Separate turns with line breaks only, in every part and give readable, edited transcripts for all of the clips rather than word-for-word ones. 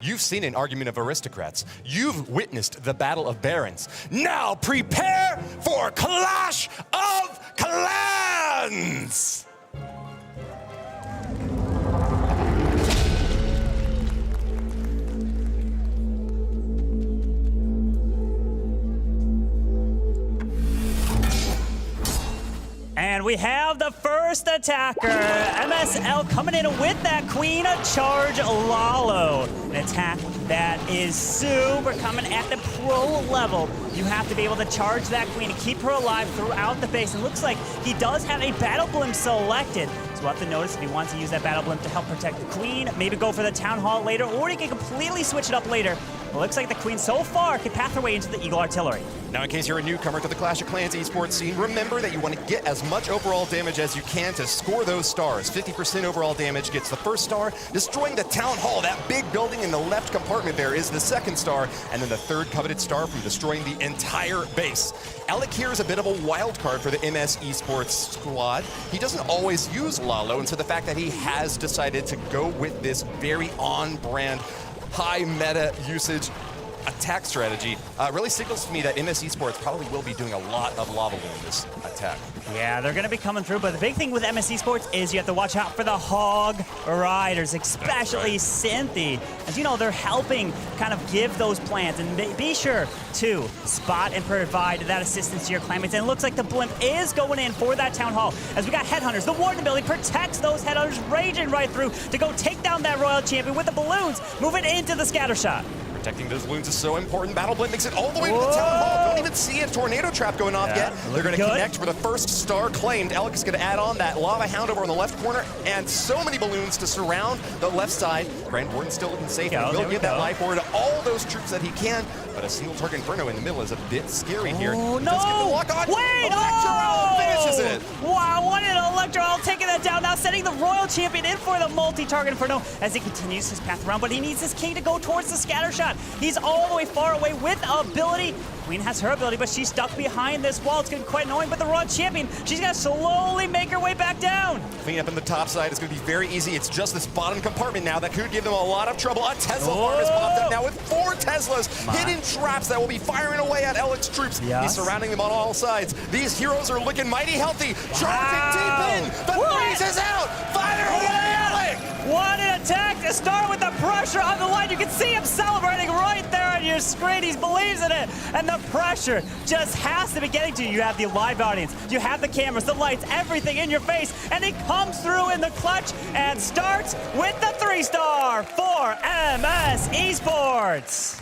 You've seen an argument of aristocrats. You've witnessed the Battle of Barons. Now prepare for Clash of Clans!
And we have the first attacker, MSL, coming in with that Queen of Charge Lalo. An attack that is super common at the pro level. You have to be able to charge that Queen and keep her alive throughout the base. And it looks like he does have a Battle Blimp selected. So we'll have to notice if he wants to use that Battle Blimp to help protect the Queen, maybe go for the Town Hall later, or he can completely switch it up later. It looks like the Queen so far can path her way into the Eagle Artillery.
Now, in case you're a newcomer to the Clash of Clans esports scene, remember that you want to get as much overall damage as you can to score those stars. 50% overall damage gets the first star. Destroying the Town Hall, that big building in the left compartment there, is the second star. And then the third coveted star from destroying the entire base. Alec here is a bit of a wild card for the MS Esports squad. He doesn't always use Lalo, and so the fact that he has decided to go with this very on-brand, high meta usage attack strategy really signals to me that MS Esports probably will be doing a lot of lava in this attack.
Yeah, they're going to be coming through, but the big thing with MS Esports is you have to watch out for the Hog Riders, especially Cynthia. As you know, they're helping kind of give those plans, and be sure to spot and provide that assistance to your clanmates. And it looks like the Blimp is going in for that Town Hall, as we got Headhunters. The Warden ability protects those Headhunters, raging right through to go take down that Royal Champion with the balloons, moving into the scatter shot.
Protecting those balloons is so important. Battle Blimp makes it all the way to the Town Hall. Don't even see a tornado trap going off yet. They're going to connect for the first star claimed. Alec is going to add on that Lava Hound over on the left corner, and so many balloons to surround the left side. Grand Warden still looking safe. He will give that life order to all those troops that he can, but a single target Inferno in the middle is a bit scary here.
Oh,
He does get the lock on.
Wait!
Finishes it.
Wow, what an Electro taking that down. Now setting the Royal Champion in for the multi-target Inferno as he continues his path around, but he needs his king to go towards the scatter shot. He's all the way far away with ability. Queen has her ability, but she's stuck behind this wall. It's going to be quite annoying, but the Royal Champion, she's going to slowly make her way back down.
Clean up on the top side is going to be very easy. It's just this bottom compartment now that could give them a lot of trouble. A Tesla farm has popped up now with 4 Teslas. Hidden traps that will be firing away at Alec's troops. He's surrounding them on all sides. These heroes are looking mighty healthy. Charging deep in. The freeze is out. Fire away, Alec!
What an attack to start with the pressure on the line. You can see him celebrating right there on your screen. He believes in it. And the pressure just has to be getting to you. You have the live audience. You have the cameras, the lights, everything in your face. And it comes through in the clutch and starts with the 3-star for MS Esports.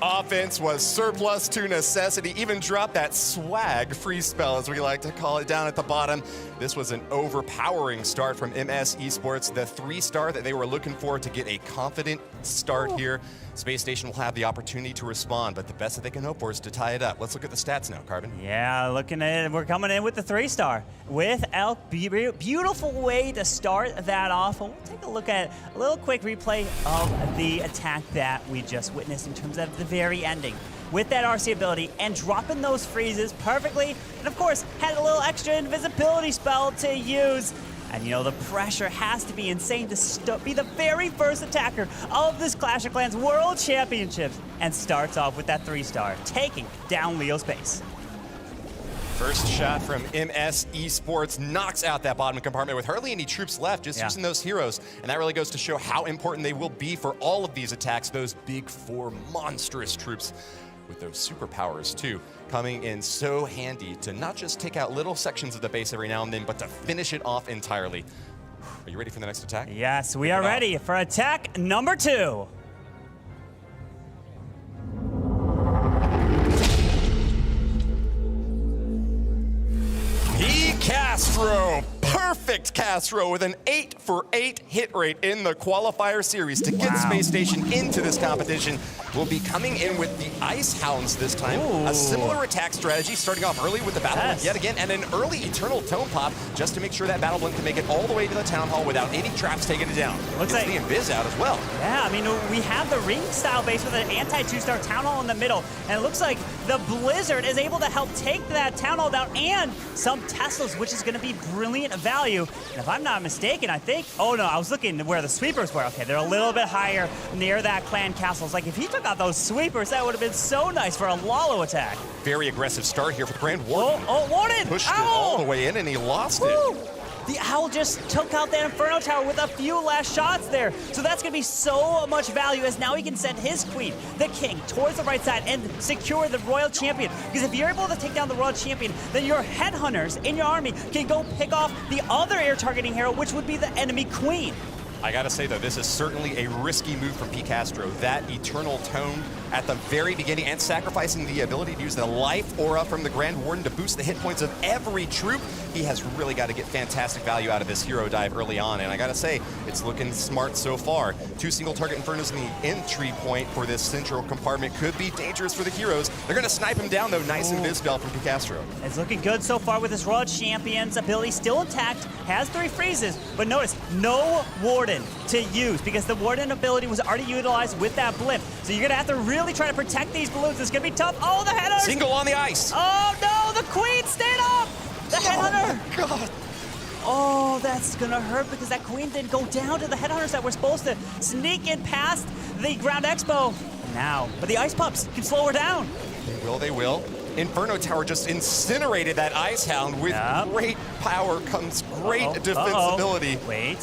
Offense was surplus to necessity. Even dropped that swag freeze spell, as we like to call it, down at the bottom. This was an overpowering start from MS Esports. The 3-star that they were looking for to get a confident start here. Spacestation will have the opportunity to respond, but the best that they can hope for is to tie it up. Let's look at the stats now, Carbon.
Yeah, looking at it, we're coming in with the 3-star with Elk. Beautiful way to start that off. We'll take a look at a little quick replay of the attack that we just witnessed in terms of the very ending. With that RC ability and dropping those freezes perfectly, and of course, had a little extra invisibility spell to use. And you know, the pressure has to be insane to be the very first attacker of this Clash of Clans World Championships, and starts off with that 3-star, taking down Leo's base.
First shot from MS Esports knocks out that bottom compartment with hardly any troops left, just using those heroes. And that really goes to show how important they will be for all of these attacks, those big 4 monstrous troops with those superpowers too, coming in so handy to not just take out little sections of the base every now and then, but to finish it off entirely. Are you ready for the next attack? Yes, we are ready for attack number 2. Castro, perfect Castro with an 8-for-8 hit rate in the qualifier series to get Space Station into this competition. Will be coming in with the Ice Hounds this time. A similar attack strategy, starting off early with the Battle Blimp yet again, and an early Eternal Tome Pop just to make sure that Battle Blimp can make it all the way to the Town Hall without any traps taking it down. Looks like the Invis out as well. Yeah, I mean, we have the ring style base with an anti 2-star Town Hall in the middle, and it looks like
the Blizzard is able to help take that Town Hall down and some Teslas, which is going to be brilliant value. And if I'm not mistaken, I think, oh no, I was looking where the sweepers were. Okay, they're a little bit higher near that clan castle. It's like if he took out those sweepers, that would have been so nice for a Lalo attack.
Very aggressive start here for the Grand Warden.
Oh, Warden!
Pushed it all the way in and he lost
Woo!
it.
The Owl just took out that Inferno Tower with a few last shots there. So that's going to be so much value as now he can send his queen, the king, towards the right side and secure the Royal Champion. Because if you're able to take down the Royal Champion, then your headhunters in your army can go pick off the other air targeting hero, which would be the enemy queen.
I gotta say though, this is certainly a risky move from Picastro. That Eternal Tome at the very beginning and sacrificing the ability to use the life aura from the Grand Warden to boost the hit points of every troop. He has really got to get fantastic value out of this hero dive early on, and I gotta say, it's looking smart so far. 2 single target Infernos in the entry point for this central compartment could be dangerous for the heroes. They're gonna snipe him down though, nice Invis-Bell from Picastro.
It's looking good so far with this Royal Champion's ability still intact, has 3 freezes, but notice, no Warden to use because the Warden ability was already utilized with that blip. So you're gonna have to really try to protect these balloons. It's gonna be tough. Oh, the headers!
Single on the ice!
Oh no, the queen stayed up! The headhunter!
Oh my God!
Oh, that's gonna hurt because that queen didn't go down to the headhunters that were supposed to sneak in past the Ground Expo. Now, but the ice pups can slow her down.
They will. Inferno Tower just incinerated that Ice Hound with great power comes great defensibility.
Wait.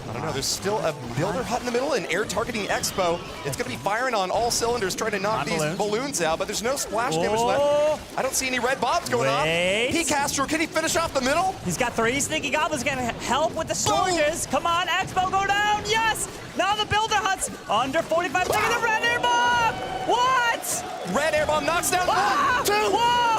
I don't know, there's still a Builder Hut in the middle and air targeting Expo. It's gonna be firing on all cylinders trying to knock these balloons out, but there's no splash damage left. I don't see any red bombs going off. Picastro, can he finish off the middle?
He's got 3 sneaky goblins gonna help with the storages. Come on, Expo, go down, yes! Now the Builder Huts under 45 seconds, the red air bomb! What?
Red air bomb knocks down 1, 2,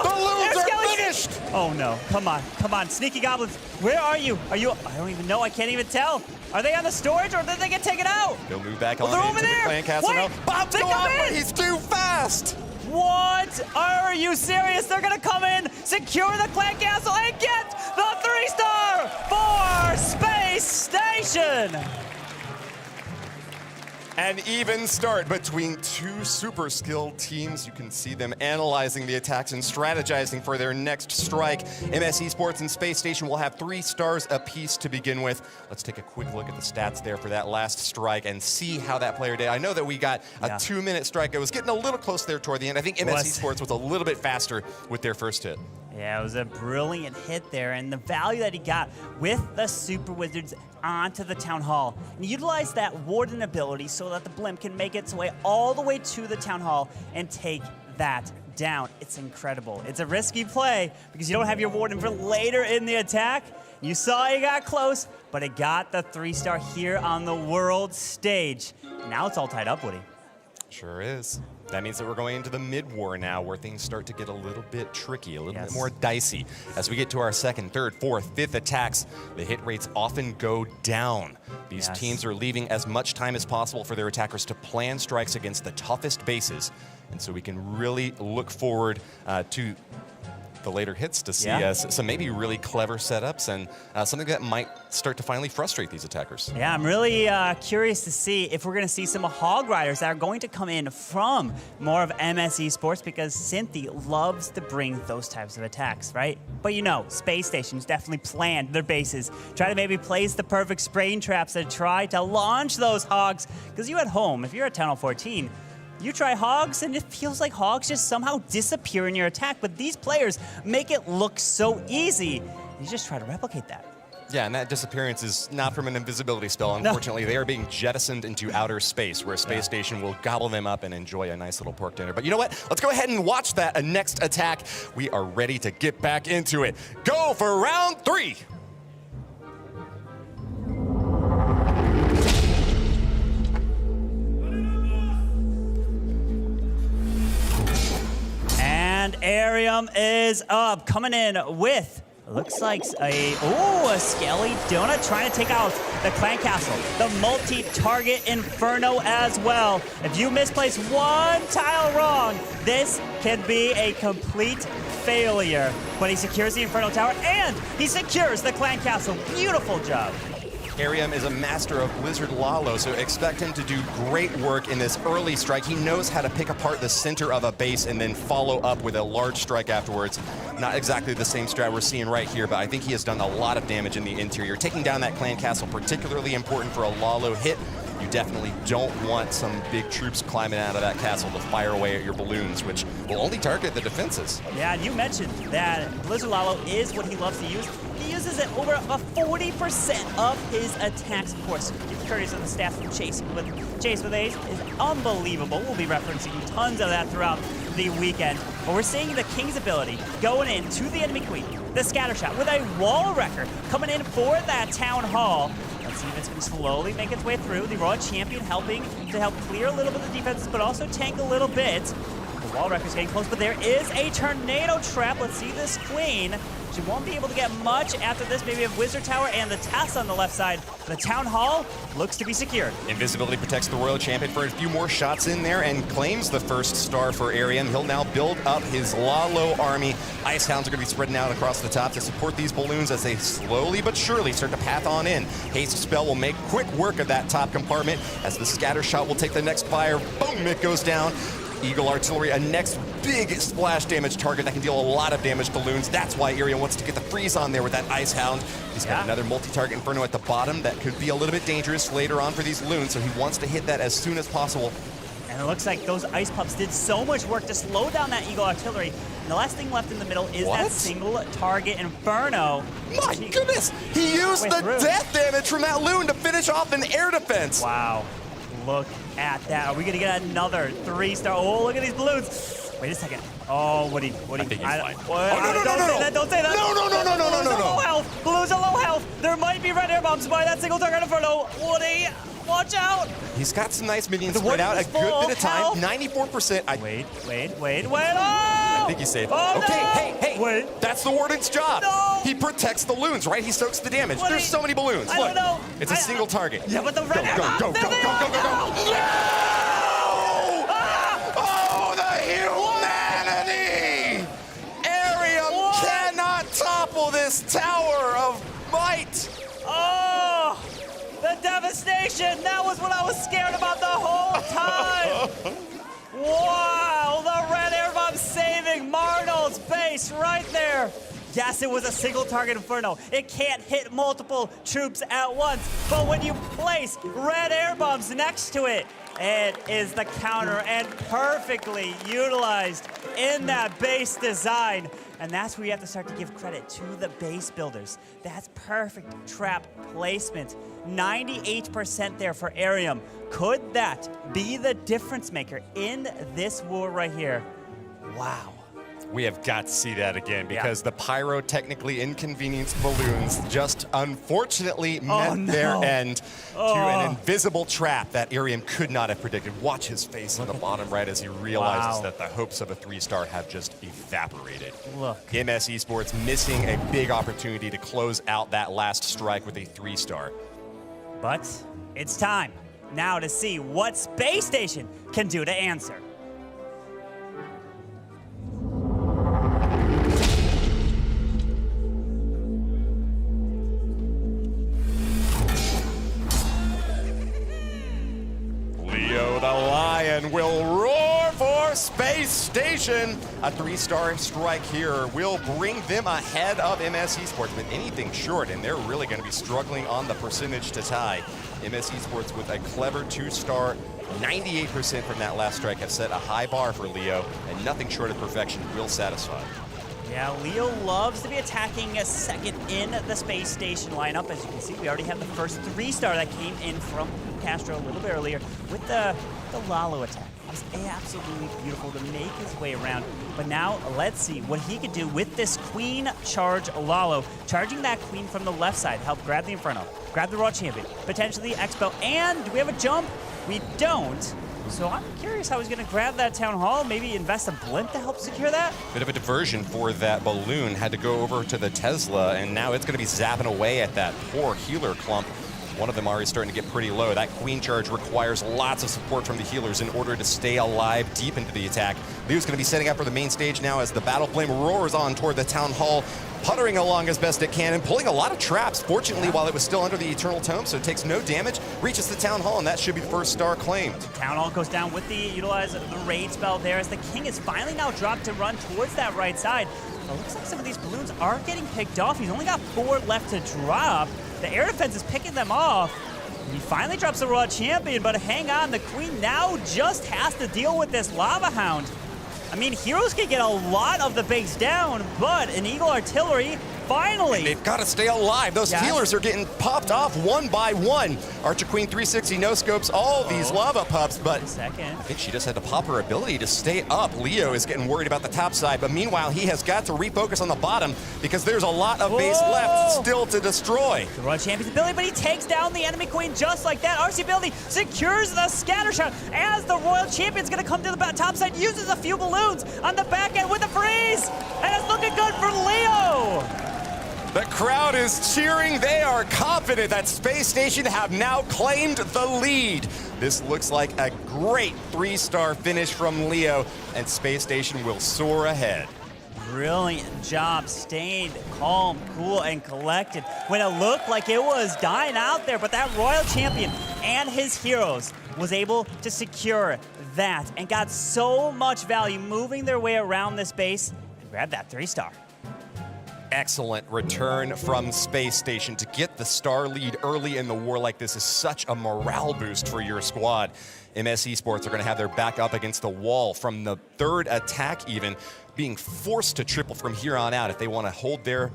balloons are finished!
Oh no, come on, sneaky goblins, where are you? I don't even know, I can't even tell. Are they on the storage or did they get taken out?
They'll move back on
over
into the clan castle now. Bombs go off, but he's too fast!
What? Are you serious? They're gonna come in, secure the clan castle, and get the 3-star for Space Station!
An even start between 2 super skilled teams. You can see them analyzing the attacks and strategizing for their next strike. MS Esports and Space Station will have 3 stars apiece to begin with. Let's take a quick look at the stats there for that last strike and see how that player did. I know that we got a 2-minute strike. It was getting a little close there toward the end. I think MS Esports was a little bit faster with their first hit.
Yeah, it was a brilliant hit there, and the value that he got with the Super Wizards onto the Town Hall. And he utilized that Warden ability so that the blimp can make its way all the way to the Town Hall and take that down. It's incredible. It's a risky play because you don't have your Warden for later in the attack. You saw he got close, but it got the 3-star here on the world stage. Now it's all tied up, Woody.
Sure is. That means that we're going into the mid-war now where things start to get a little bit tricky, a little bit more dicey. As we get to our 2nd, 3rd, 4th, 5th attacks, the hit rates often go down. These teams are leaving as much time as possible for their attackers to plan strikes against the toughest bases. And so we can really look forward to the later hits to see some maybe really clever setups and something that might start to finally frustrate these attackers.
Yeah, I'm really curious to see if we're going to see some Hog Riders that are going to come in from more of MS Esports because Cynthia loves to bring those types of attacks, right? But you know, Space Station's definitely planned their bases. Try to maybe place the perfect spraying traps and try to launch those Hogs. Because you at home, if you're at Town Hall 14, you try Hogs, and it feels like Hogs just somehow disappear in your attack, but these players make it look so easy. You just try to replicate that.
Yeah, and that disappearance is not from an invisibility spell. Unfortunately, they are being jettisoned into outer space, where a Space Station will gobble them up and enjoy a nice little pork dinner. But you know what? Let's go ahead and watch that next attack. We are ready to get back into it. Go for round 3.
And Arium is up, coming in with, looks like a Skelly Donut trying to take out the clan castle. The multi-target Inferno as well. If you misplace one tile wrong, this can be a complete failure. But he secures the Inferno Tower and he secures the clan castle. Beautiful job.
Arium is a master of Blizzard Lalo, so expect him to do great work in this early strike. He knows how to pick apart the center of a base and then follow up with a large strike afterwards. Not exactly the same strat we're seeing right here, but I think he has done a lot of damage in the interior. Taking down that clan castle, particularly important for a Lalo hit. You definitely don't want some big troops climbing out of that castle to fire away at your balloons, which will only target the defenses.
Yeah, and you mentioned that Blizzard Lalo is what he loves to use. He uses it over 40% of his attacks, of course. If you're curious on the stats from Chase with Ace is unbelievable. We'll be referencing tons of that throughout the weekend. But we're seeing the King's ability going into the enemy queen, the scatter shot with a wall wrecker coming in for that town hall. Let's see if it's going to slowly make its way through. The Raw Champion helping to help clear a little bit of the defenses, but also tank a little bit. The wall wrecker's getting close, but there is a tornado trap. Let's see this queen. She won't be able to get much after this. Maybe a Wizard Tower and the Tess on the left side. The Town Hall looks to be secured.
Invisibility protects the Royal Champion for a few more shots in there and claims the first star for Arium. He'll now build up his Lalo army. Ice Hounds are going to be spreading out across the top to support these balloons as they slowly but surely start to path on in. Haste Spell will make quick work of that top compartment as the Scatter Shot will take the next fire. Boom, it goes down. Eagle Artillery, a next big splash damage target that can deal a lot of damage to loons. That's why Arium wants to get the freeze on there with that Ice Hound. He's got another multi-target Inferno at the bottom that could be a little bit dangerous later on for these loons, so he wants to hit that as soon as possible.
And it looks like those Ice Pups did so much work to slow down that Eagle Artillery. And the last thing left in the middle is that single target Inferno.
My goodness! He used the death damage from that loon to finish off an air defense.
Wow. Look at that. Are we going to get another 3-star? Oh, look at these balloons. Wait a second. Oh, what do you?
I think he's fine.
Don't say that.
No.
Low health. Balloons are low health. There might be red air bombs by that single target Inferno. Woody, watch out.
He's got some nice minions spread out a good bit of time. 94%.
Wait. Oh!
I think he's safe.
Oh,
okay,
no!
hey.
Wait.
That's the Warden's job.
No!
He protects the loons, right? He soaks the damage. There's so many balloons.
I don't know.
It's a single target.
Yeah, but the red air bombs.
Go. No! Oh, the humanity! Arium cannot topple this tower of might.
Oh, the devastation. That was what I was scared about the whole time. Wow, the red air bomb saving Marnold's base right there. Yes, it was a single target Inferno. It can't hit multiple troops at once, but when you place red air bombs next to it, it is the counter and perfectly utilized in that base design. And that's where you have to start to give credit to the base builders. That's perfect trap placement. 98% there for Arium. Could that be the difference maker in this war right here? Wow.
We have got to see that again because the pyrotechnically inconvenienced balloons just unfortunately met their end to an invisible trap that Arium could not have predicted. Watch his face in the bottom right as he realizes that the hopes of a 3-star have just evaporated.
Look.
MS Esports missing a big opportunity to close out that last strike with a 3-star.
But it's time now to see what Space Station can do to answer.
Leo the Lion will roar for Space Station. A 3-star strike here will bring them ahead of MS Esports, but anything short, and they're really going to be struggling on the percentage to tie. MS Esports with a clever 2-star, 98% from that last strike have set a high bar for Leo, and nothing short of perfection will satisfy.
Yeah, Leo loves to be attacking a second in the Space Station lineup. As you can see, we already have the first 3-star that came in from Castro a little bit earlier with the Lalo attack. It was absolutely beautiful to make his way around. But now let's see what he could do with this Queen Charge Lalo. Charging that Queen from the left side, help grab the Inferno, grab the Raw Champion, potentially Expo, and do we have a jump? We don't. So I'm curious how he's going to grab that Town Hall, maybe invest a blimp to help secure that?
Bit of a diversion for that balloon. Had to go over to the Tesla, and now it's going to be zapping away at that poor healer clump. One of them already starting to get pretty low. That Queen charge requires lots of support from the healers in order to stay alive deep into the attack. Leo's going to be setting up for the main stage now as the Battle Flame roars on toward the Town Hall, puttering along as best it can and pulling a lot of traps, fortunately, while it was still under the Eternal Tome, so it takes no damage, reaches the Town Hall, and that should be the first star claimed.
Town Hall goes down with the utilize the raid spell there as the King is finally now dropped to run towards that right side. It looks like some of these balloons are getting picked off. He's only got 4 left to drop. The air defense is picking them off. He finally drops the Royal Champion, but hang on, the Queen now just has to deal with this Lava Hound. I mean, heroes can get a lot of the base down, but an Eagle Artillery, finally.
They've got to stay alive. Those healers are getting popped off one by one. Archer Queen 360 no-scopes all these lava pups, but I think she just had to pop her ability to stay up. Leo is getting worried about the top side, but meanwhile, he has got to refocus on the bottom because there's a lot of base left still to destroy.
The Royal Champion's ability, but he takes down the enemy Queen just like that. RC ability secures the scatter shot as the Royal Champion's going to come to the top side, uses a few balloons on the back end with a freeze, and it's looking good for Leo.
The crowd is cheering. They are confident that Space Station have now claimed the lead. This looks like a great 3-star finish from Leo, and Space Station will soar ahead.
Brilliant job, staying calm, cool, and collected when it looked like it was dying out there, but that Royal Champion and his heroes was able to secure that and got so much value moving their way around this base and grab that 3-star.
Excellent return from Space Station. To get the star lead early in the war like this is such a morale boost for your squad. MS Esports are going to have their back up against the wall from the 3rd attack even, being forced to triple from here on out if they want to hold their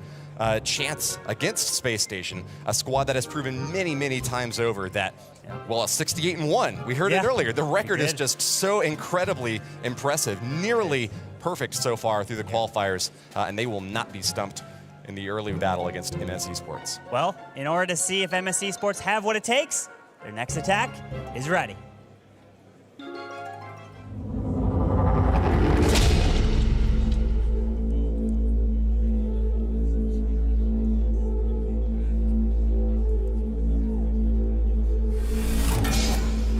chance against Space Station, a squad that has proven many, many times over that, well, a 68-1. We heard it earlier. The record is just so incredibly impressive, nearly perfect so far through the qualifiers, and they will not be stumped in the early battle against MS Esports.
Well, in order to see if MS Esports have what it takes, their next attack is ready.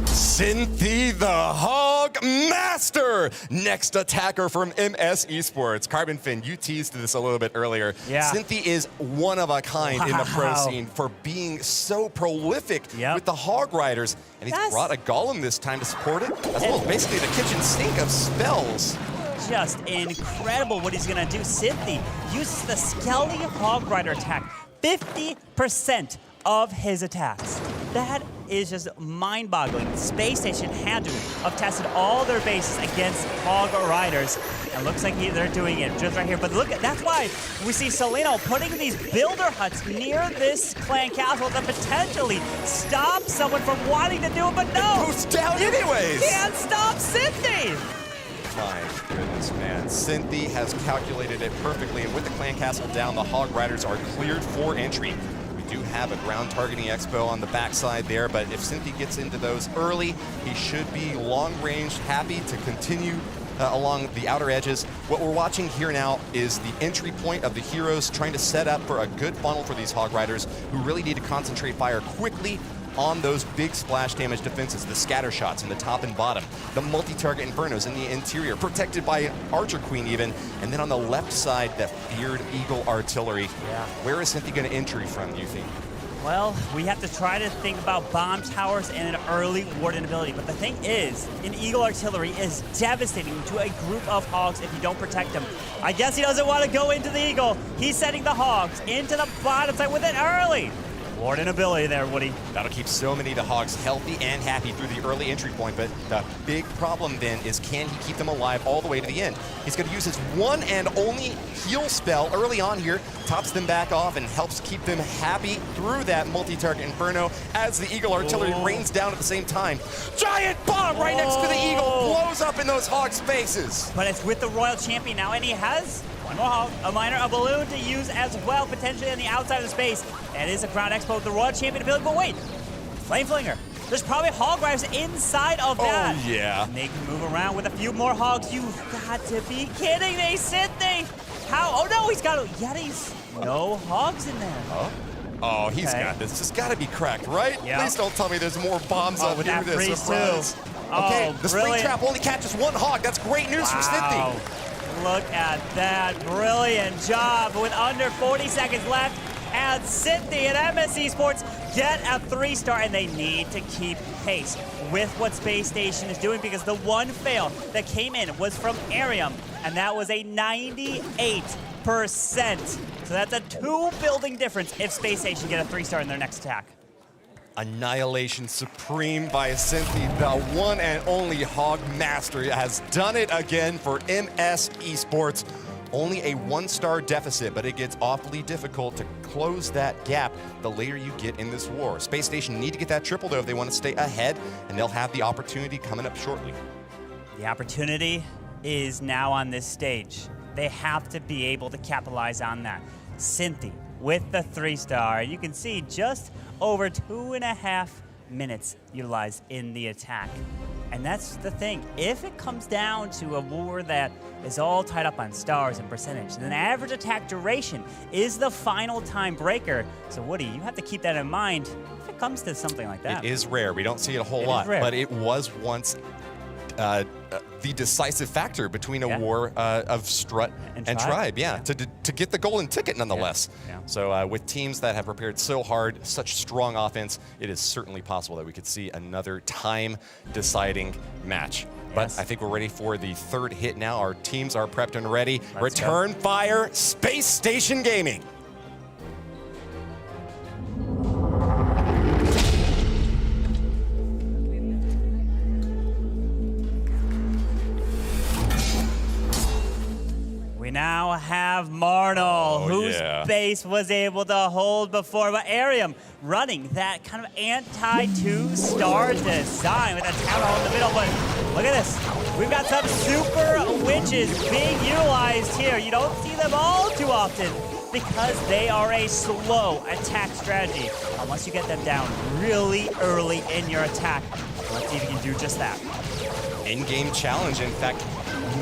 Cynthia the Hog Master, next attacker from MS Esports. Carbon Fin, you teased this a little bit earlier. Cynthia is one of a kind in the pro scene for being so prolific with the Hog Riders. And he's brought a Golem this time to support it, as well as basically the kitchen sink of spells.
Just incredible what he's gonna do. Cynthia uses the Skelly Hog Rider attack, 50% of his attacks. That is just mind-boggling. Space Station had to have tested all their bases against Hog Riders. And looks like they're doing it just right here. But look, that's why we see Soleno putting these builder huts near this clan castle that potentially stop someone from wanting to do it, but no!
It goes down anyways!
Can't stop Cynthia!
My goodness, man. Cynthia has calculated it perfectly, and with the clan castle down, the Hog Riders are cleared for entry. Do have a ground targeting expo on the backside there, but if Cynthia gets into those early, he should be long range, happy to continue along the outer edges. What we're watching here now is the entry point of the heroes trying to set up for a good funnel for these Hog Riders who really need to concentrate fire quickly on those big splash damage defenses, the scatter shots in the top and bottom, the multi-target infernos in the interior, protected by an Archer Queen even, and then on the left side, that feared Eagle Artillery. Where is Cynthia going to entry from, do you think?
Well, we have to try to think about bomb towers and an early warden ability, but the thing is, an Eagle Artillery is devastating to a group of Hogs if you don't protect them. I guess he doesn't want to go into the Eagle. He's sending the Hogs into the bottom side with it early. Warden ability there, Woody.
That'll keep so many of the Hogs healthy and happy through the early entry point, but the big problem then is, can he keep them alive all the way to the end? He's going to use his one and only heal spell early on here, tops them back off and helps keep them happy through that multi-target Inferno as the Eagle Artillery rains down at the same time. Giant bomb right next to the Eagle, blows up in those Hog spaces.
But it's with the Royal Champion now, and he has one more Hog, a miner, a balloon to use as well, potentially on the outside of the space. That is a Crown Expo with the Royal Champion ability, but wait, Flame Flinger. There's probably Hog Riders inside of that.
Oh, yeah.
And they can move around with a few more Hogs. You've got to be kidding me, Cynthia. How? Oh, no, he's got Yetis. No Hogs in there.
Oh, he's got this. It's got to be cracked, right?
Yep.
Please don't tell me there's more bombs up
with
here.
that freeze
Surprise.
too.
Okay,
Oh,
the spring
brilliant.
trap only catches one hog. That's great news for Cynthia.
Look at that. Brilliant job with under 40 seconds left. And Cynthia and MS Esports get a 3-star, and they need to keep pace with what Space Station is doing, because the one fail that came in was from Arium, and that was a 98%. So that's a 2-building difference if Space Station get a 3-star in their next attack.
Annihilation Supreme by Cynthia, the one and only Hog Master, has done it again for MS Esports. Only a 1-star deficit, but it gets awfully difficult to close that gap the later you get in this war. Space Station need to get that triple, though, if they want to stay ahead, and they'll have the opportunity coming up shortly.
The opportunity is now on this stage. They have to be able to capitalize on that. Cynthia with the 3-star. You can see just over 2.5 minutes utilized in the attack. And that's the thing. If it comes down to a war that is all tied up on stars and percentage, then average attack duration is the final time breaker. So Woody, you have to keep that in mind if it comes to something like that.
It is rare. We don't see it a whole lot, but it was once the decisive factor between a war of Strut and Tribe, to get the golden ticket nonetheless. So with teams that have prepared so hard, such strong offense, it is certainly possible that we could see another time-deciding match. But I think we're ready for the third hit now. Our teams are prepped and ready. Return fire, Space Station Gaming.
We now have Marnal, whose base was able to hold before, but Arium running that kind of anti-2-star design with a town hall in the middle. But look at this. We've got some super witches being utilized here. You don't see them all too often because they are a slow attack strategy. Unless you get them down really early in your attack. Let's see if you can do just that.
In-game challenge, in fact,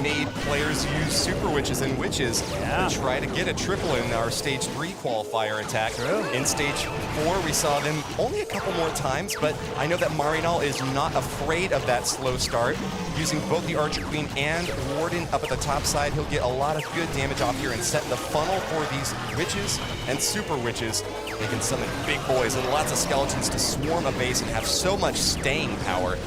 made players use Super Witches and Witches to try to get a triple in our Stage 3 qualifier attack. In Stage 4, we saw them only a couple more times, but I know that Marinal is not afraid of that slow start. Using both the Archer Queen and Warden up at the top side, he'll get a lot of good damage off here and set the funnel for these Witches and Super Witches. They can summon big boys and lots of skeletons to swarm a base and have so much staying power.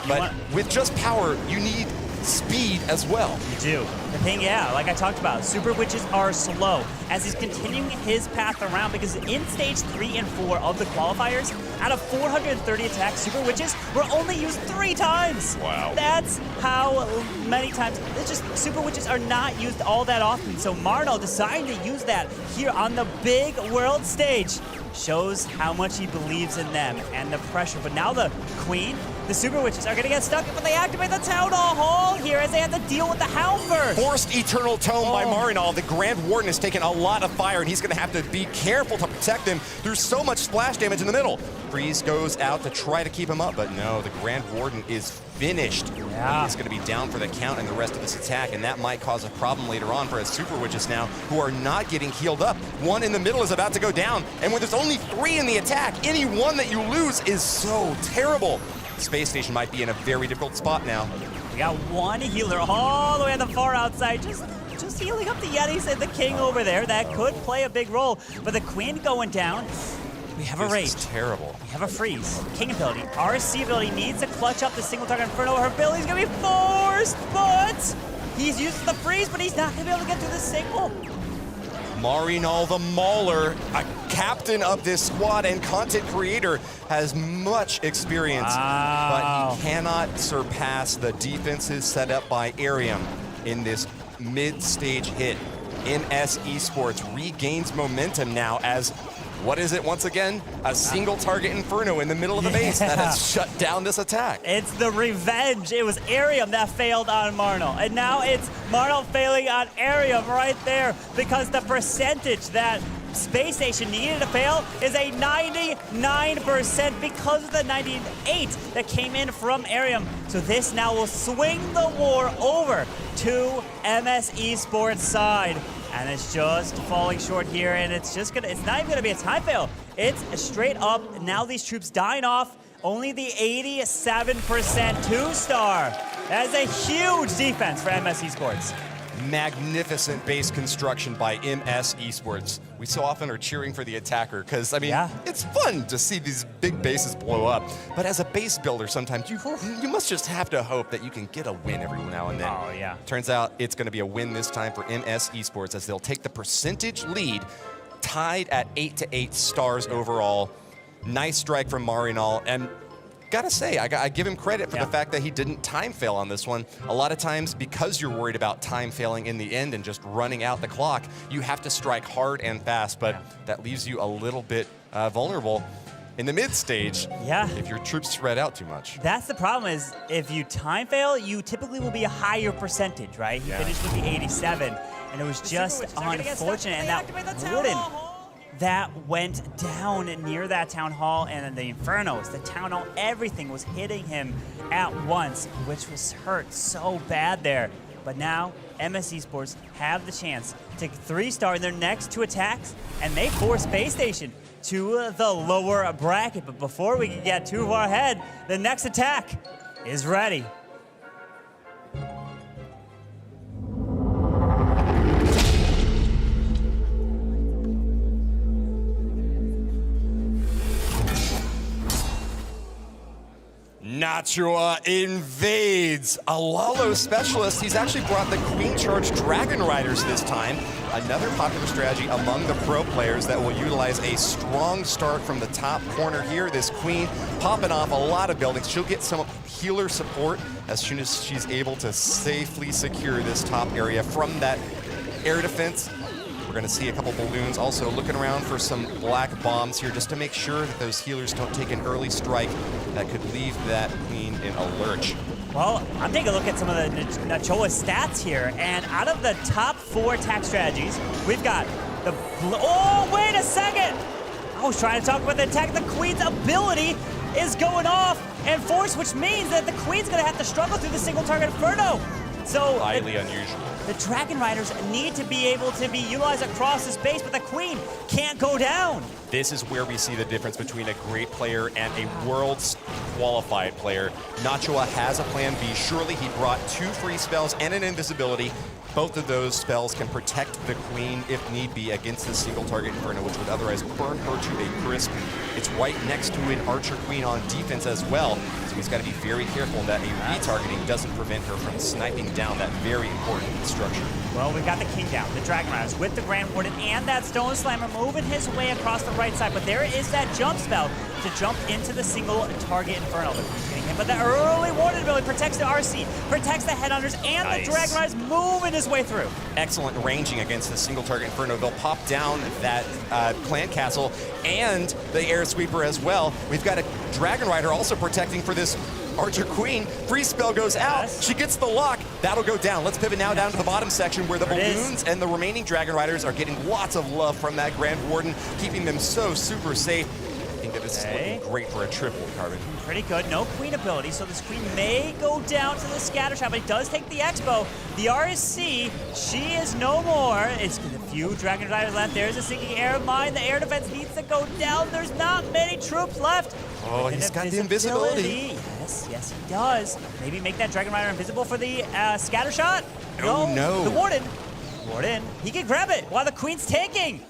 But with just power, you need speed as well.
You do. The thing, like I talked about, Super Witches are slow as he's continuing his path around, because in Stage 3 and 4 of the qualifiers, out of 430 attacks, Super Witches were only used 3 times.
Wow.
That's how many times. It's just Super Witches are not used all that often, so Marnal deciding to use that here on the big world stage shows how much he believes in them and the pressure. But now the Queen, the Super Witches are going to get stuck, but they activate the Town Hall here as they have to deal with the Hound first.
Forced Eternal Tome by Marinal. The Grand Warden has taken a lot of fire, and he's going to have to be careful to protect him. There's so much splash damage in the middle. Freeze goes out to try to keep him up, but no, the Grand Warden is finished. He's going to be down for the count in the rest of this attack, and that might cause a problem later on for his Super Witches now, who are not getting healed up. One in the middle is about to go down, and when there's only 3 in the attack, any one that you lose is so terrible. Space Station might be in a very difficult spot now.
We got one healer all the way on the far outside, just healing up the Yetis and the King over there. That could play a big role, but the Queen going down. We have a rage.
This is terrible.
We have a freeze. King ability. RC ability needs to clutch up the single target Inferno. Her ability's gonna be forced, but he's using the freeze, but he's not gonna be able to get through the single.
Marinal the Mauler, a captain of this squad and content creator, has much experience, but he cannot surpass the defenses set up by Arium in this mid-stage hit. MS Esports regains momentum now as, what is it once again? A single target Inferno in the middle of the base that has shut down this attack.
It's the revenge. It was Arium that failed on Marnal, and now it's Marnal failing on Arium right there, because the percentage that Space Station needed to fail is a 99% because of the 98 that came in from Arium. So this now will swing the war over to MS Esports side. And it's just falling short here, and it's not even gonna be a time fail. It's a straight up, now these troops dying off, only the 87% 2-star. That is a huge defense for MS Esports.
Magnificent base construction by MS Esports. We so often are cheering for the attacker because, I mean, it's fun to see these big bases blow up. But as a base builder, sometimes you must just have to hope that you can get a win every now and then.
Oh, yeah.
Turns out it's going to be a win this time for MS Esports as they'll take the percentage lead, tied at 8-8 stars overall. Nice strike from Marinal, and gotta say, I give him credit for the fact that he didn't time fail on this one. A lot of times, because you're worried about time failing in the end and just running out the clock, you have to strike hard and fast, but that leaves you a little bit vulnerable in the mid stage if your troops spread out too much.
That's the problem, is if you time fail, you typically will be a higher percentage, right? He finished with the 87, and it was just unfortunate, and that wouldn't. That went down near that Town Hall, and then the Infernos, the Town Hall, everything was hitting him at once, which was hurt so bad there. But now, MS Esports have the chance to 3-star in their next 2 attacks, and they force Space Station to the lower bracket. But before we can get too far ahead, the next attack is ready.
Nachua invades. A Lalo specialist. He's actually brought the Queen Charge Dragon Riders this time. Another popular strategy among the pro players that will utilize a strong start from the top corner here. This Queen popping off a lot of buildings. She'll get some healer support as soon as she's able to safely secure this top area from that air defense. We're going to see a couple balloons also looking around for some black bombs here just to make sure that those healers don't take an early strike that could leave that Queen in a lurch.
Well, I'm taking a look at some of the Nachoa's stats here, and out of the top 4 attack strategies, we've got the... Oh, wait a second! I was trying to talk about the attack. The Queen's ability is going off and force, which means that the Queen's going to have to struggle through the single target Inferno. So
highly unusual.
The Dragon Riders need to be able to be utilized across the space, but the Queen can't go down.
This is where we see the difference between a great player and a world's qualified player. Nachua has a plan B. Surely he brought 2 free spells and an invisibility. Both of those spells can protect the Queen, if need be, against the single target Inferno, which would otherwise burn her to a crisp. It's right next to an Archer Queen on defense as well, so he's got to be very careful that a retargeting doesn't prevent her from sniping down that very important structure.
Well, we've got the King down, the Dragon Riders with the Grand Warden and that Stone Slammer moving his way across the right side, but there is that jump spell to jump into the single target Inferno. The Queen's getting hit, but the early Warden ability protects the RC, protects the Headhunters, and the Dragon Riders moving his way through.
Excellent ranging against the single target Inferno. They'll pop down that plant castle and the air sweeper as well. We've got a Dragon Rider also protecting for this Archer Queen. Free spell goes out. She gets the lock. That'll go down. Let's pivot now down to the bottom section where the balloons and the remaining Dragon Riders are getting lots of love from that Grand Warden, keeping them so super safe. I think that this is looking great for a triple, Carbon.
Pretty good. No Queen ability, so this Queen may go down to the scatter shot, but it does take the Expo. The RSC, she is no more. It's a few Dragon Riders left. There's a sinking air mine. The air defense needs to go down. There's not many troops left.
Oh, he's got the invisibility.
Yes, he does. Maybe make that Dragon Rider invisible for the scatter shot.
Oh, no.
The Warden, he can grab it while the Queen's taking.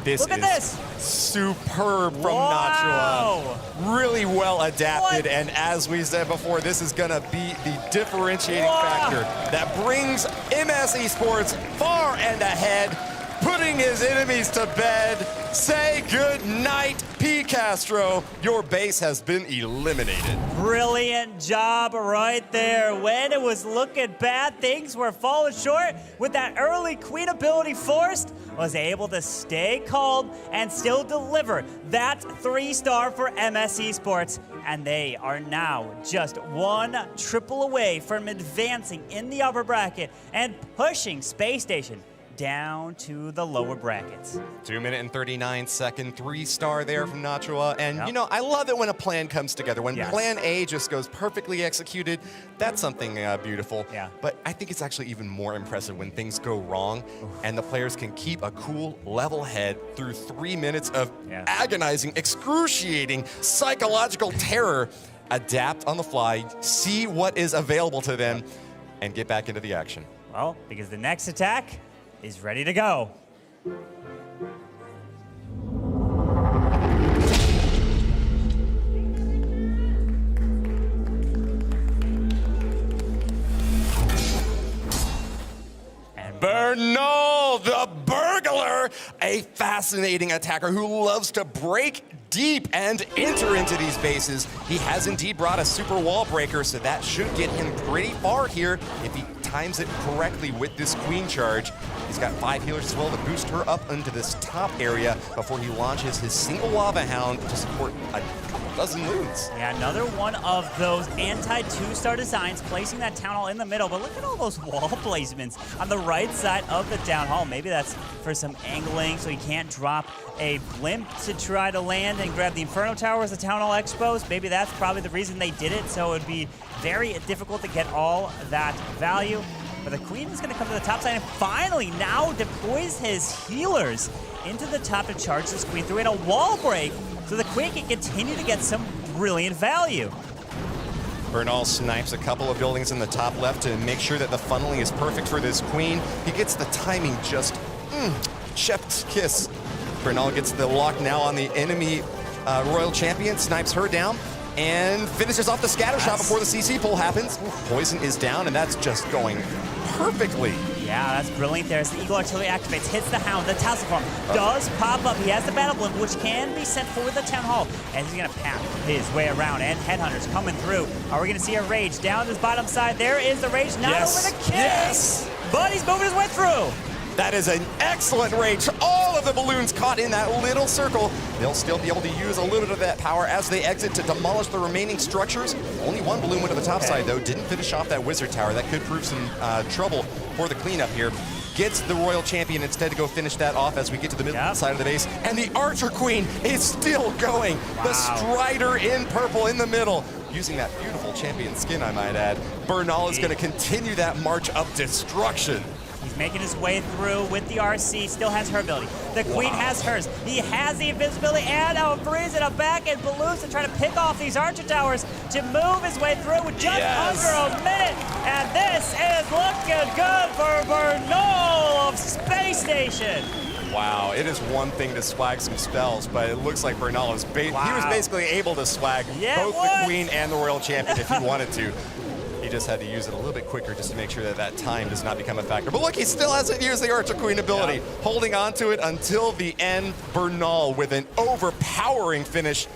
Look at this. Superb from Nachua. Really well adapted, and as we said before, this is gonna be the differentiating factor that brings MS Esports far and ahead, putting his enemies to bed. Say good night, P. Castro. Your base has been eliminated.
Brilliant job right there. When it was looking bad, things were falling short. With that early Queen ability forced, was able to stay calm and still deliver that 3-star for MS Esports. And they are now just 1 triple away from advancing in the upper bracket and pushing Space Station down to the lower brackets.
2 minute and 39-second 3-star there from Nachua. And,
Yep.
you know, I love it when a plan comes together. When
Yes.
plan A just goes perfectly executed, that's something beautiful.
Yeah.
But I think it's actually even more impressive when things go wrong and the players can keep a cool, level head through 3 minutes of
Yeah.
agonizing, excruciating, psychological terror, adapt on the fly, see what is available to them, and get back into the action.
Well, because the next attack is ready to go.
Bernal, the burglar, a fascinating attacker who loves to break deep and enter into these bases. He has indeed brought a super wall breaker, so that should get him pretty far here if he times it correctly with this queen charge. He's got 5 healers as well to boost her up into this top area before he launches his single lava hound to support a couple dozen loons.
Yeah, another one of those anti-2-star designs, placing that town hall in the middle. But look at all those wall placements on the right side of the town hall. Maybe that's for some angling, so he can't drop a blimp to try to land and grab the Inferno Tower as the town hall expos. Maybe that's probably the reason they did it, so it would be very difficult to get all that value. But the Queen is going to come to the top side and finally now deploys his healers into the top to charge this Queen through in a wall break, so the Queen can continue to get some brilliant value.
Bernal snipes a couple of buildings in the top left to make sure that the funneling is perfect for this Queen. He gets the timing just chef's kiss. Bernal gets the lock now on the enemy Royal Champion, snipes her down, and finishes off the scatter shot before the CC pull happens. Poison is down, and that's just going perfectly.
Yeah, that's brilliant there. As the Eagle Artillery activates, hits the Hound, the Tassel Form does pop up. He has the Battle Blimp, which can be sent for the Town Hall, and he's going to path his way around, and Headhunters coming through. Are we going to see a Rage down this bottom side? There is the Rage, not over the case,
Yes.
but he's moving his way through.
That is an excellent range. All of the balloons caught in that little circle. They'll still be able to use a little bit of that power as they exit to demolish the remaining structures. Only one balloon went to the top side, though. Didn't finish off that Wizard Tower. That could prove some trouble for the cleanup here. Gets the Royal Champion instead to go finish that off as we get to the middle side of the base. And the Archer Queen is still going.
Wow.
The Strider in purple in the middle. Using that beautiful champion skin, I might add. Bernal is going to continue that march of destruction.
He's making his way through with the RC, still has her ability. The Queen has hers. He has the invisibility and a freeze and a back and balloons to try to pick off these Archer Towers to move his way through with just under a minute. And this is looking good for Bernal of Space Station.
Wow, it is one thing to swag some spells, but it looks like Bernal is he was basically able to swag both the Queen and the Royal Champion if he wanted to. He just had to use it a little bit quicker just to make sure that that time does not become a factor. But look, he still hasn't used the Archer Queen ability. Holding on to it until the end. Bernal, with an overpowering finish,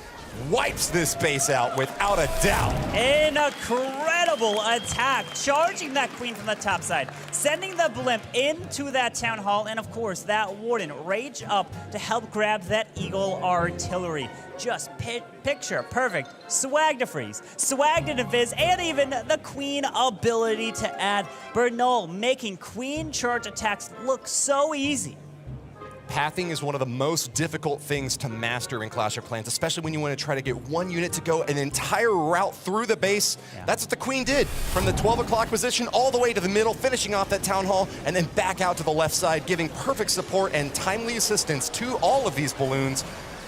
wipes this base out without a doubt.
An incredible attack, charging that Queen from the top side, sending the blimp into that Town Hall, and of course, that Warden Rage up to help grab that Eagle Artillery. Just picture perfect. Swag to freeze, swag to invis, and even the Queen ability to add. Bernal making Queen charge attacks look so easy.
Pathing is one of the most difficult things to master in Clash of Clans, especially when you want to try to get one unit to go an entire route through the base. That's what the Queen did, from the 12 o'clock position all the way to the middle, finishing off that Town Hall, and then back out to the left side, giving perfect support and timely assistance to all of these balloons.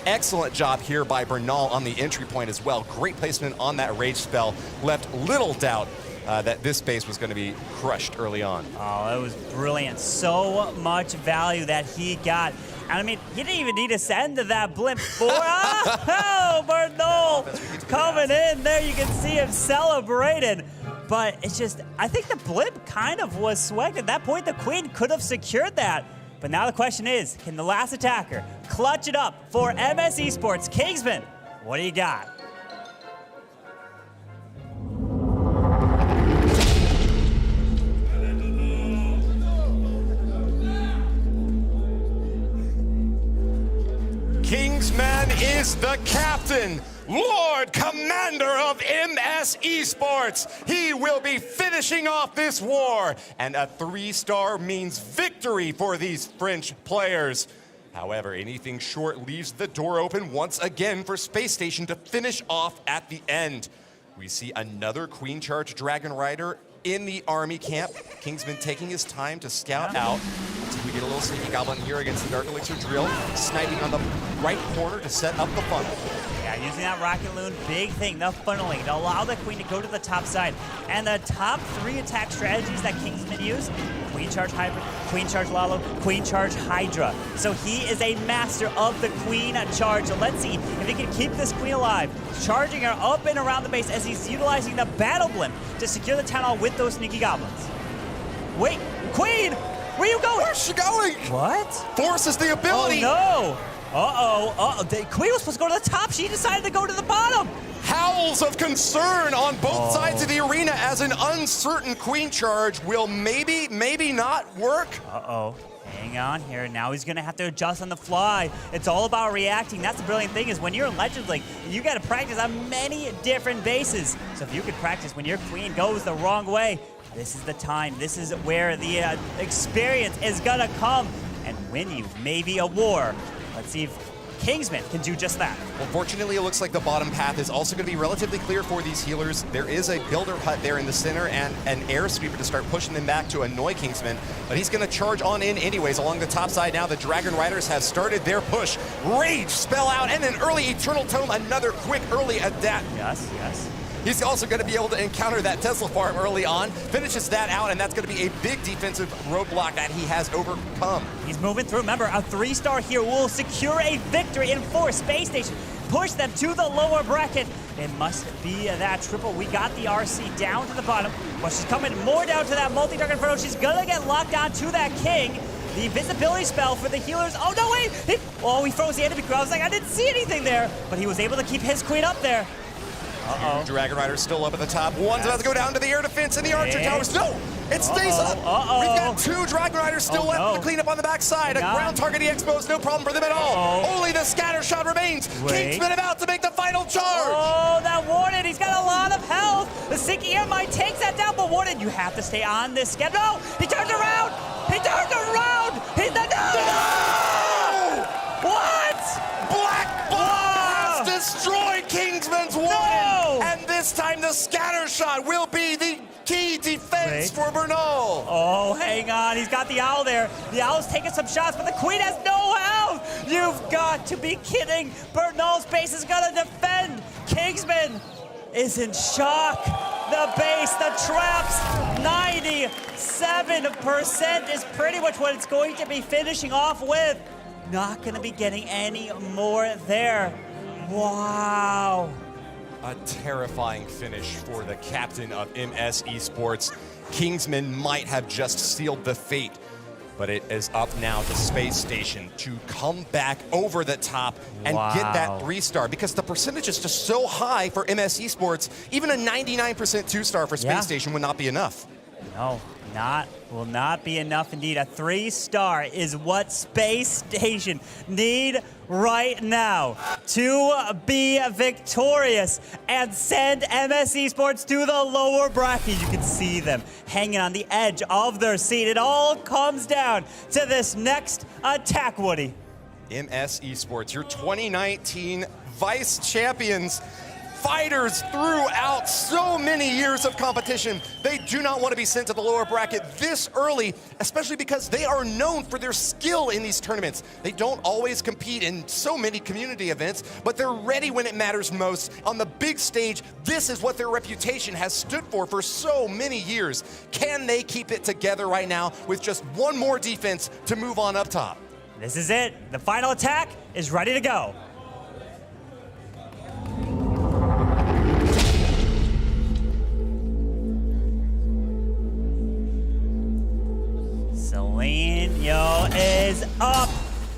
Excellent job here by Bernal on the entry point as well. Great placement on that Rage spell. Left little doubt that this base was going to be crushed early on.
Oh, it was brilliant. So much value that he got. And I mean, he didn't even need to send to that blimp for oh, Bernal coming in there. You can see him celebrating. But it's just, I think the blimp kind of was swagged. At that point, the Queen could have secured that. But now the question is, can the last attacker clutch it up for MS Esports? Kingsman, what do you got?
Kingsman is the captain, Lord Commander of MS Esports. He will be finishing off this war, and a 3-star means victory for these French players. However, anything short leaves the door open once again for Space Station to finish off at the end. We see another Queen Charge Dragon Rider in the army camp. Kingsman taking his time to scout out. So we get a little sneaky goblin here against the Dark Elixir Drill, sniping on the right corner to set up the funnel.
Yeah, using that Rocket Loon, big thing, the funneling, to allow the Queen to go to the top side. And the top 3 attack strategies that Kingsman used, Queen Charge Hybrid, Queen Charge Lalo, Queen Charge Hydra. So he is a master of the Queen Charge. So let's see if he can keep this Queen alive, charging her up and around the base as he's utilizing the Battle Blimp to secure the Town Hall with those sneaky goblins. Wait, Queen, where are you going?
Where's she going?
What?
Forces the ability.
Oh no! The Queen was supposed to go to the top. She decided to go to the bottom.
Howls of concern on both sides of the arena as an uncertain Queen Charge will maybe not work.
Hang on here. Now he's going to have to adjust on the fly. It's all about reacting. That's the brilliant thing is when you're in Legends League, you got to practice on many different bases. So if you could practice when your Queen goes the wrong way, this is the time. This is where the experience is going to come and win you maybe a war. Let's see if Kingsman can do just that.
Well, fortunately, it looks like the bottom path is also going to be relatively clear for these healers. There is a builder hut there in the center and an air sweeper to start pushing them back to annoy Kingsman, but he's going to charge on in anyways. Along the top side now, the Dragon Riders have started their push. Rage, spell out, and an early Eternal Tome, another quick early adapt.
Yes.
He's also going to be able to encounter that Tesla farm early on, finishes that out, and that's going to be a big defensive roadblock that he has overcome.
He's moving through. Remember, a 3-star here will secure a victory and force Space Station. Push them to the lower bracket. It must be that triple. We got the RC down to the bottom, but she's coming more down to that multi-dark inferno. She's going to get locked on to that king. The invisibility spell for the healers. Oh, no, wait. He froze the enemy crew. I was like, I didn't see anything there, but he was able to keep his queen up there.
Dragon Rider's still up at the top. One's about to go down to the air defense and the archer towers. No, it stays up. We've got 2 Dragon Riders still left to clean up on the backside. A ground targeting exposed, no problem for them at all. Only the scatter shot remains. Kingsman about to make the final charge.
Oh, that Warden, he's got a lot of health. The Sinking Air Mine takes that down, but Warden, you have to stay on this schedule. No, he turns around. He's no! What?
Black Blast has destroyed Kingsman's Warden. And this time the scatter shot will be the key defense for Bernal.
Oh, hang on. He's got the Owl there. The Owl's taking some shots, but the Queen has no health. You've got to be kidding. Bernal's base is going to defend. Kingsman is in shock. The base, the traps, 97% is pretty much what it's going to be finishing off with. Not going to be getting any more there. Wow.
A terrifying finish for the captain of MS Esports. Kingsman might have just sealed the fate, but it is up now to Space Station to come back over the top and get that 3-star because the percentage is just so high for MS Esports. Even a 99% 2-star for Space Station would not be enough.
No, will not be enough indeed. A 3-star is what Space Station need right now to be victorious and send MS Esports to the lower bracket. You can see them hanging on the edge of their seat. It all comes down to this next attack, Woody.
MS Esports, your 2019 vice champions. Fighters throughout so many years of competition. They do not want to be sent to the lower bracket this early, especially because they are known for their skill in these tournaments. They don't always compete in so many community events, but they're ready when it matters most. On the big stage, this is what their reputation has stood for so many years. Can they keep it together right now with just one more defense to move on up top?
This is it. The final attack is ready to go. Selenio is up.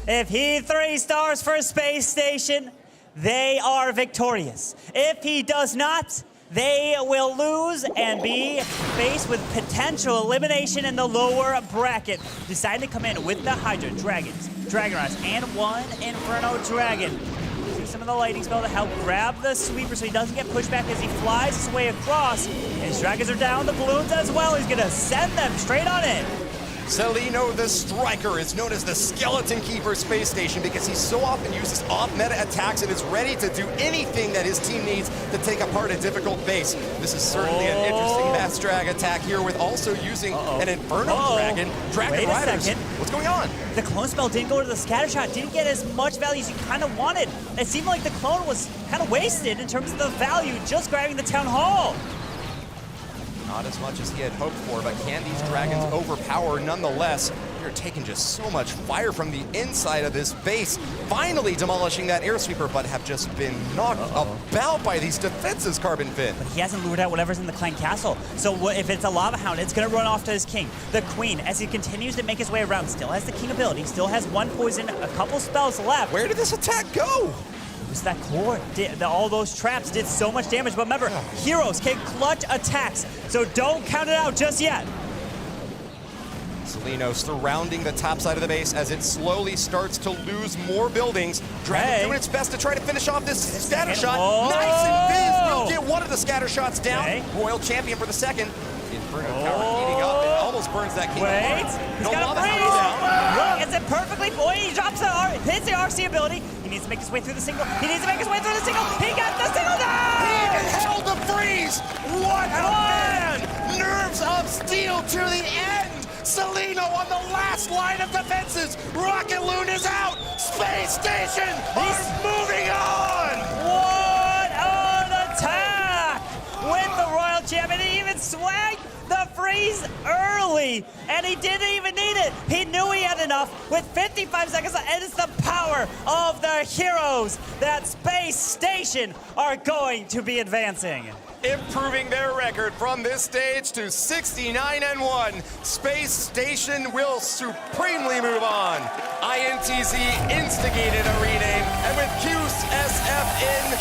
If he 3-stars for Space Station, they are victorious. If he does not, they will lose and be faced with potential elimination in the lower bracket. Deciding to come in with the Hydra, Dragons, Dragon Rise, and 1 Inferno Dragon. See some of the lightning spell to help grab the sweeper so he doesn't get pushed back as he flies his way across. His dragons are down, the balloons as well. He's gonna send them straight on in.
Celino the Striker is known as the Skeleton Keeper Space Station because he so often uses off-meta attacks and is ready to do anything that his team needs to take apart a difficult base. This is certainly an interesting mass drag attack here with also using an Inferno Dragon. Dragon Riders. What's going on?
The clone spell didn't go to the scatter shot, didn't get as much value as you kind of wanted. It seemed like the clone was kind of wasted in terms of the value just grabbing the Town Hall.
Not as much as he had hoped for, but can these dragons overpower nonetheless? They're taking just so much fire from the inside of this base, finally demolishing that air sweeper, but have just been knocked about by these defenses, Carbon Fin.
But he hasn't lured out whatever's in the clan castle. So if it's a lava hound, it's gonna run off to his king. The queen, as he continues to make his way around, still has the king ability, still has one poison, a couple spells left.
Where did this attack go?
Was that core? All those traps did so much damage, but remember, heroes can clutch attacks, so don't count it out just yet.
Celino surrounding the top side of the base as it slowly starts to lose more buildings. Dragon doing its best to try to finish off this scatter shot. Nice and Biz will get one of the scatter shots down. Royal champion for the second. Inferno Tower heating up. It almost burns that king.
He's got a freeze. Is it perfectly? Boy, he drops hits the RC ability. He needs to make his way through the single. He got the single down.
He even held the freeze. What a man! Nerves of steel to the end. Celino on the last line of defenses. Rocket Loon is out. Space Station is moving on.
What an attack with the Royal Champion. He even swagged the freeze early, and he didn't even need it. He knew he had enough with 55 seconds, and it's the power of the heroes that Space Station are going to be advancing.
Improving their record from this stage to 69-1. Space Station will supremely move on. INTZ instigated a rename, and with QSFN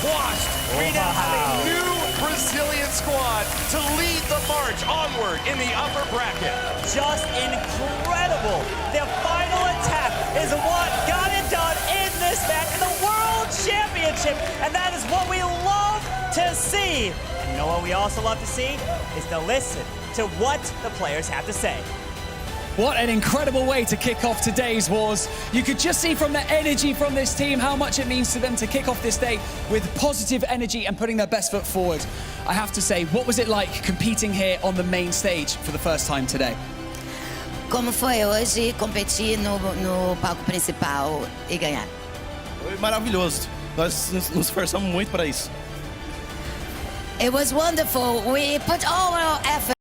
quashed, we now have a new Brazilian squad to lead the march onward in the upper bracket.
Just incredible. The final attack is what got it done in this match in the World Championship, and that is what we love to see. And you know what we also love to see is to listen to what the players have to say.
What an incredible way to kick off today's Wars. You could just see from the energy from this team how much it means to them to kick off this day with positive energy and putting their best foot forward. I have to say, what was it like competing here on the main stage for the first time today?
Como foi hoje competir no palco principal e ganhar?
Foi maravilhoso. Nós nos esforçamos muito para isso.
It was wonderful. We put all our effort.